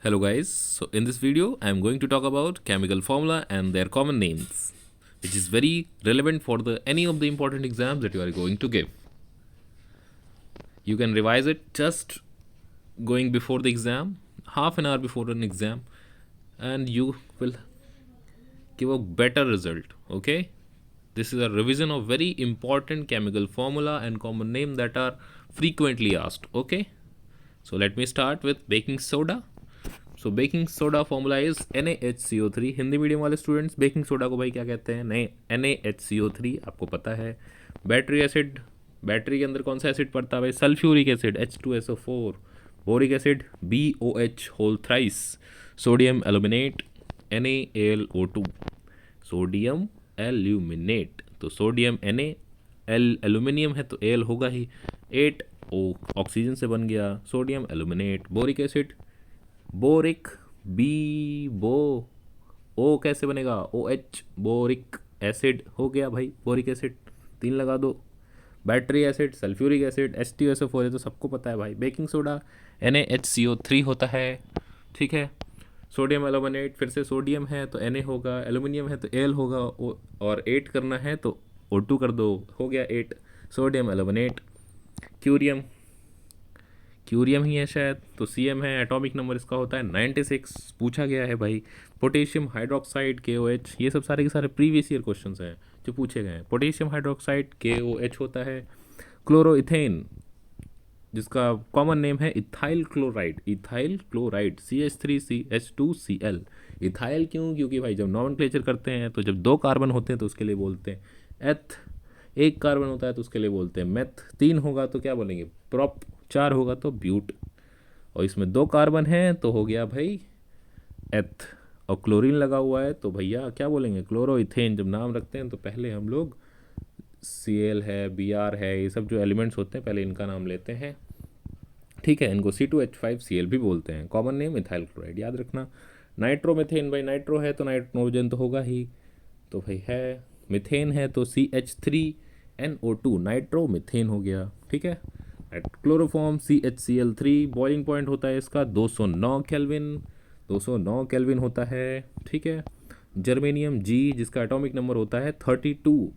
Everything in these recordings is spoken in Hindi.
Hello guys, so in this video I am going to talk about chemical formula and their common names, which is very relevant for the any of the important exams that you are going to give. You can revise it just going before the exam, half an hour before an exam, and you will give a better result. Okay, this is a revision of very important chemical formula and common name that are frequently asked. Okay, so let me start with baking soda. So baking soda formula is NaHCO3। Hindi medium वाले स्टूडेंट्स बेकिंग सोडा को भाई क्या कहते हैं? नहीं, NaHCO3 आपको पता है। बैटरी एसिड, बैटरी के अंदर कौन सा एसिड पड़ता है भाई? Sulphuric acid H2SO4। Boric acid BOH whole thrice. Sodium aluminate NaAlO2। Sodium aluminate, तो सोडियम Na, एल्यूमिनियम है तो Al होगा ही, 8O ऑक्सीजन से बन गया sodium aluminate. Boric acid boric ओ कैसे बनेगा? OH बोरिक एसिड हो गया भाई, बोरिक एसिड 3 लगा दो। Battery acid sulphuric acid H2SO4 है तो सबको पता है भाई। बेकिंग सोडा NaHCO3 होता है, ठीक है। सोडियम एल्यूमिनेट, फिर से सोडियम है तो Na होगा, एल्यूमिनियम है तो Al होगा, और 8 करना है तो O2 कर दो, हो गया 8 सोडियम एल्यूमिनेट। क्यूरियम, क्यूरियम ही है शायद, तो Cm है। एटॉमिक नंबर इसका होता है 96, पूछा गया है भाई। पोटेशियम हाइड्रोक्साइड KOH, ये सब सारे के सारे प्रीवियस ईयर क्वेश्चंस हैं जो पूछे गए हैं। पोटेशियम हाइड्रोक्साइड KOH होता है। क्लोरोइथेन, जिसका कॉमन नेम है ethyl chloride, ethyl chloride CH3CH2Cl। Ethyl क्यों? क्योंकि भाई जब नॉमेनक्लेचर करते हैं तो जब 2 कार्बन होते हैं तो उसके लिए बोलते हैं एथ, 1 कार्बन होता है तो उसके लिए बोलते हैं मेथ, 3 होगा तो क्या बोलेंगे? प्रोप, 4 होगा तो ब्यूट, और इसमें 2 कार्बन हैं तो हो गया भाई एथ, और क्लोरीन लगा हुआ है तो भैया क्या बोलेंगे? क्लोरोइथेन। जब नाम रखते हैं तो पहले हम लोग Cl है, Br है, ये सब जो एलिमेंट्स होते हैं पहले इनका नाम लेते हैं, ठीक है। इनको C2H5Cl भी बोलते हैं। कॉमन नेम इथाइल क्लोराइड, याद रखना। नाइट्रोमिथेन, भाई नाइट्रो है तो नाइट्रोजन तो होगा ही, तो भाई है। मिथेन है तो CH3NO2, नाइट्रोमिथेन हो गया, ठीक है। क्लोरोफॉर्म CHCl3, बॉइलिंग पॉइंट होता है इसका 209 केल्विन, 209 केल्विन होता है, ठीक है। जर्मेनियम G, जिसका एटॉमिक नंबर होता है 32।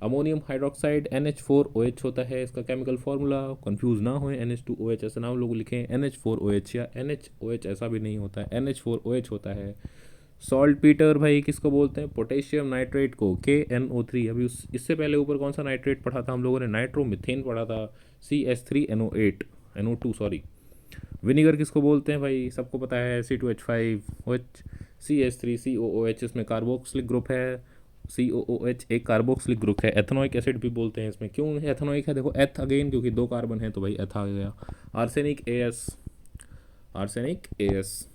अमोनियम हाइड्रोक्साइड NH4OH होता है, इसका केमिकल फार्मूला, कंफ्यूज ना होए, NH2OH ऐसा नाम लोग लिखें, NH4OH या NHOH ऐसा भी नहीं होता है, NH4OH होता है। सॉल्ट पीटर भाई किसको बोलते हैं? पोटेशियम नाइट्रेट को, KNO3। अभी इससे पहले ऊपर कौन सा नाइट्रेट पढ़ा था हम लोगों ने? नाइट्रोमिथेन पढ़ा था, CH3NO8, NO2 सॉरी। विनीगर किसको बोलते हैं भाई? सबको पता है, C2H5OH, CH3COOH, इसमें कार्बोक्सिलिक ग्रुप है, COOH एक कार्बोक्सिलिक ग्रुप है। एथनोइक एसिड भी बोलते हैं इसमें। क्यों एथनोइक है? देखो एथ अगेन, क्योंकि 2 कार्बन है तो भाई एथ आ गया। Arsenic AS, arsenic AS।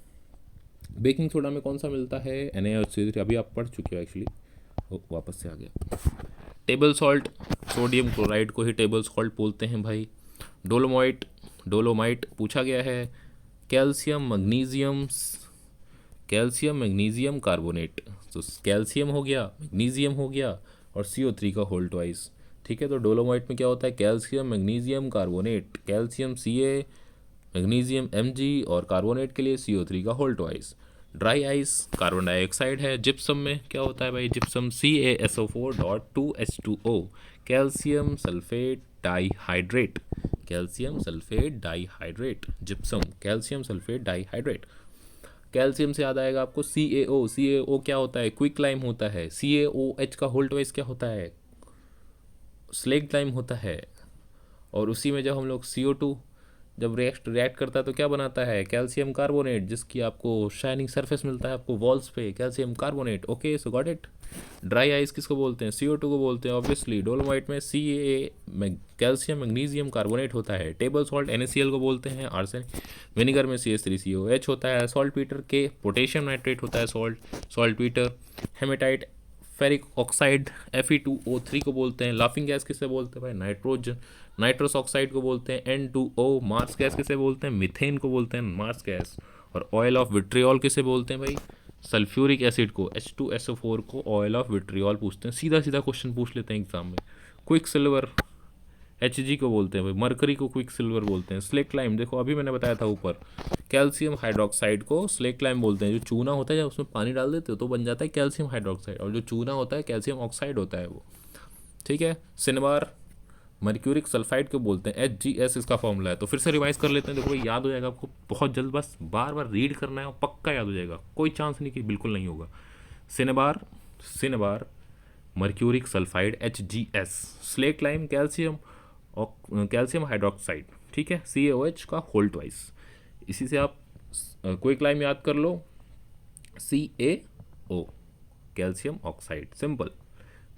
Baking soda में कौन सा मिलता है? NaOH3, अभी आप पढ़ चुके हो एक्चुअली, वापस से आ गया। टेबल सॉल्ट, सोडियम क्लोराइड को ही टेबल सॉल्ट बोलते हैं भाई। डोलोमाइट, डोलोमाइट पूछा गया है। Calcium magnesium, calcium magnesium carbonate, तो कैल्शियम हो गया, मैग्नीशियम हो गया, और CO3 का होल ट्वाइस, ठीक है। तो डोलोमाइट में क्या होता है? Calcium magnesium carbonate, calcium Ca, magnesium Mg, और कार्बोनेट के लिए CO3 का whole twice. Dry ice, carbon dioxide है। जिप्सम में क्या होता है भाई? Gypsum CaSO4.2H2O, calcium sulphate dihydrate, calcium sulphate dihydrate, gypsum calcium sulphate dihydrate. Calcium से याद आएगा आपको CaO, CaO क्या होता है? क्विक लाइम होता है। CaOH का होल ट्वाइस क्या होता है? स्लेग लाइम होता है। और उसी में जब हम लोग CO2 जब रिएक्ट करता है तो क्या बनाता है? कैल्शियम कार्बोनेट, जिसकी आपको शाइनिंग सरफेस मिलता है आपको वॉल्स पे, calcium carbonate. Okay, so got it. Dry ice किसको बोलते हैं? CO2 को बोलते हैं ऑब्वियसली। डोलोमाइट में Ca कैल्शियम मैग्नीशियम कार्बोनेट होता है। टेबल सॉल्ट NaCl को बोलते हैं, आर्सेनिक। विनेगर में CH3COH होता है। सॉल्ट पीटर के पोटेशियम नाइट्रेट होता है saltpetre. Haematite ferric oxide Fe2O3 को बोलते हैं। लाफिंग गैस किसे बोलते हैं भाई? नाइट्रोजन, नाइट्रस ऑक्साइड को बोलते हैं N2O। मार्स गैस किसे बोलते हैं? मीथेन को बोलते हैं मार्स गैस। और ऑयल ऑफ विट्रियोल किसे बोलते हैं भाई? सल्फ्यूरिक एसिड को, H2SO4 को ऑयल ऑफ विट्रियोल पूछते हैं। सीधा सीधा क्वेश्चन पूछ लेते हैं एग्जाम में। क्विक सिल्वर, Hg को बोलते हैं भाई, मरकरी को क्विक सिल्वर बोलते हैं, स्लेक लाइम देखो अभी मैंने बताया था ऊपर, कैल्शियम हाइड्रोक्साइड को स्लेक लाइम बोलते हैं। जो चूना होता है जब उसमें पानी डाल देते हो तो बन जाता है कैल्शियम हाइड्रोक्साइड, और जो चूना होता है कैल्शियम ऑक्साइड होता है वो, ठीक है। सिनेबार मर्क्यूरिक सल्फाइड को बोलते हैं, HgS इसका फॉर्मूला है। तो फिर से रिवाइज कर लेते हैं, देखो भाई याद हो जाएगा आपको बहुत जल्द, बस बार बार रीड करना है और पक्का याद हो जाएगा, कोई चांस नहीं कि बिल्कुल नहीं होगा। Cinnabar, cinnabar mercuric sulphide HgS, slack lime calcium और कैल्शियम हाइड्रोक्साइड, ठीक है, CaOH का होल ट्वाइस। इसी से आप क्विक लाइम याद कर लो, CaO calcium oxide, simple.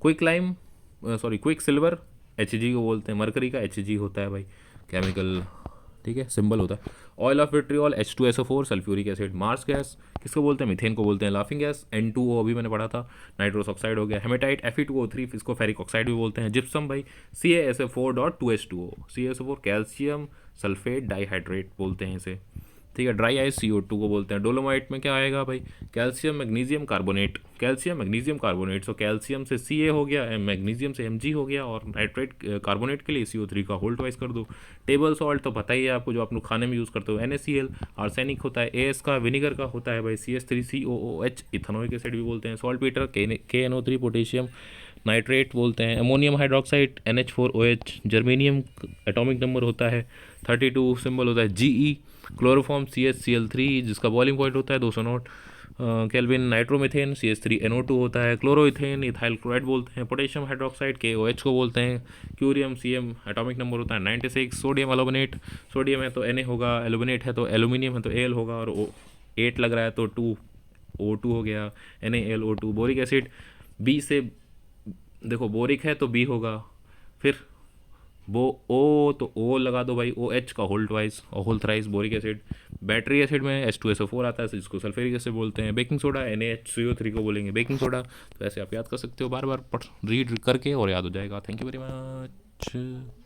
Quick lime sorry quick silver Hg को बोलते हैं, मरकरी का Hg होता है भाई केमिकल, ठीक है, सिंबल होता है। Oil of vitriol H2SO4 sulphuric acid. Marsh gas किसको बोलते हैं, मीथेन को बोलते हैं। लाफिंग गैस N2O अभी मैंने पढ़ा था, नाइट्रोस ऑक्साइड हो गया। हेमेटाइट Fe2O3 इसको फेरिक ऑक्साइड भी बोलते हैं। जिप्सम भाई CaSO4.2H2O, CaSO4 calcium sulphate dihydrate बोलते हैं इसे, ठीक है। ड्राई आइस CO2 को बोलते हैं। डोलोमाइट में क्या आएगा भाई, calcium magnesium carbonate, calcium magnesium carbonate. So calcium से Ca हो गया, मैग्नीशियम से Mg हो गया, और नाइट्रेट कार्बोनेट के लिए CO3 का होल ट्वाइस कर दो। टेबल सॉल्ट तो पता ही है आपको, जो आप लोग खाने में यूज़ करते हो, NaCl। आर्सेनिक होता है AS का, विनीगर का होता है भाई CH3COOH, इथेनोइक एसिड भी बोलते हैं। Salt Peter KNO3 potassium nitrate बोलते हैं। Ammonium hydroxide NH4OH, germanium atomic number होता है 32, सिंबल होता है GE। क्लोरोफॉर्म CHCl3 जिसका बॉइलिंग पॉइंट होता है 200 नॉट केल्विन। नाइट्रोमीथेन CH3NO2 होता है। क्लोरोइथेन इथाइल क्लोराइड बोलते हैं। पोटेशियम हाइड्रोक्साइड KOH को बोलते हैं। क्यूरियम CM एटॉमिक नंबर होता है 96। सोडियम एल्यूमिनेट, सोडियम है तो Na होगा, एल्यूमिनेट है तो एल्यूमिनियम है तो Al होगा, और 8 लग रहा है तो 2 O2 हो गया, NaLO2। बोरिक एसिड B से, देखो बोरिक है तो B होगा, फिर वो O तो O लगा दो भाई, OH का होल ट्वाइस और whole thrice boric acid. Battery acid में H2SO4 आता है जिसको सल्फ्यूरिक एसिड बोलते हैं। बेकिंग सोडा NaHCO3 को बोलेंगे बेकिंग सोडा। तो ऐसे आप याद कर सकते हो, बार बार रीड करके और याद हो जाएगा। Thank you very much.